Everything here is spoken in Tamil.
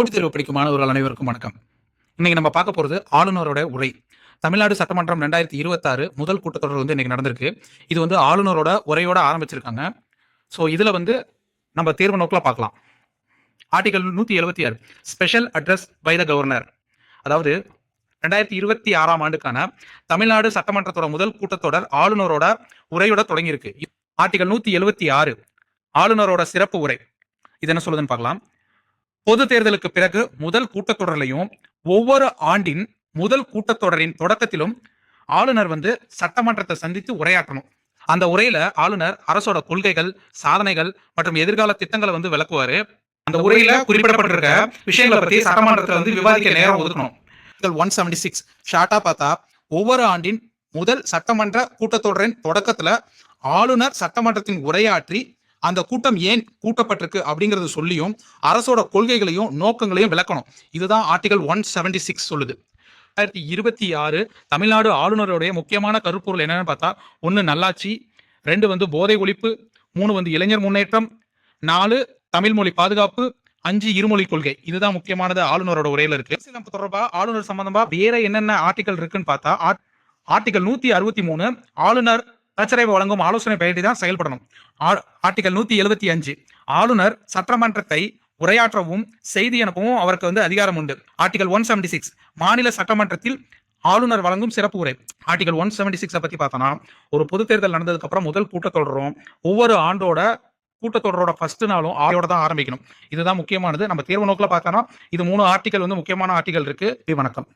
போட்டித் தேர்வு படிக்கும் மாணவர்கள் அனைவருக்கும் வணக்கம். இன்னைக்கு நம்ம பார்க்க போறது ஆளுநரோட உரை. தமிழ்நாடு சட்டமன்றம் 2026 முதல் கூட்டத்தொடர் இன்னைக்கு நடந்திருக்கு. இது ஆளுநரோட உரையோட ஆரம்பிச்சிருக்காங்க. ஸோ இதுல நம்ம தேர்வு நோக்கில் பார்க்கலாம். Article 176 special address by the governor. அதாவது 2026 ஆண்டுக்கான தமிழ்நாடு சட்டமன்றத்தோட முதல் கூட்டத்தொடர் ஆளுநரோட உரையோட தொடங்கியிருக்கு. ஆர்டிகல் 176 ஆளுநரோட சிறப்பு உரை. இது என்ன சொல்லுதுன்னு பார்க்கலாம். பொது தேர்தலுக்கு பிறகு முதல் கூட்டத்தொடரிலையும் ஒவ்வொரு ஆண்டின் முதல் கூட்டத்தொடரின் தொடக்கத்திலும் ஆளுநர் சட்டமன்றத்தை சந்தித்து உரையாற்றணும். அந்த உரையில ஆளுநர் அரசோட கொள்கைகள், சாதனைகள் மற்றும் எதிர்கால திட்டங்களை விளக்குவாரு. அந்த உரையில குறிப்பிடப்பட்டிருக்க விஷயங்களை பத்தி சட்டமன்றத்தில் விவாதிக்க நேரம் ஒதுக்கணும். 176 ஷார்ட்டா பார்த்தா, ஒவ்வொரு ஆண்டின் முதல் சட்டமன்ற கூட்டத்தொடரின் தொடக்கத்துல ஆளுநர் சட்டமன்றத்தின் உரையாற்றி அந்த கூட்டம் ஏன் கூட்டப்பட்டிருக்கு அப்படிங்கறது சொல்லியும் அரசோட கொள்கைகளையும் நோக்கங்களையும் விளக்கணும். இதுதான் ஆர்டிகல் 176 சொல்லுது. 2026 தமிழ்நாடு ஆளுநருடைய முக்கியமான கருப்பொருள் என்னன்னு பார்த்தா, 1 நல்லாட்சி, 2 போதை ஒழிப்பு, 3 இளைஞர் முன்னேற்றம், 4 தமிழ் மொழி பாதுகாப்பு, 5 இருமொழி கொள்கை. இதுதான் முக்கியமானது ஆளுநரோட உரையில இருக்கு. அரசியலமைப்பு தொடர்பா ஆளுநர் சம்பந்தமா வேற என்னென்ன ஆர்டிகல் இருக்குன்னு பார்த்தா, ஆர்டிகல் 163 ஆளுநர் தச்சரைவை வழங்கும் ஆலோசனை பயிற்சி தான் செயல்படணும். ஆர்டிகல் 175 ஆளுநர் சட்டமன்றத்தை உரையாற்றவும் செய்தி அனுப்பவும் அவருக்கு அதிகாரம் உண்டு. ஆர்டிகல் 176 மாநில சட்டமன்றத்தில் ஆளுநர் வழங்கும் சிறப்பு உரை. ஆர்டிகல் 176 பத்தி பார்த்தோம்னா, ஒரு பொது தேர்தல் நடந்ததுக்கு அப்புறம் முதல் கூட்டத்தொடரும் ஒவ்வொரு ஆண்டோட கூட்டத்தொடரோட ஃபர்ஸ்ட் நாளும் ஆயோட தான் ஆரம்பிக்கணும். இதுதான் முக்கியமானது. நம்ம தேர்வு நோக்கில் பார்த்தோம்னா இது 3 ஆர்டிகல் முக்கியமான ஆர்டிகல் இருக்கு. வணக்கம்.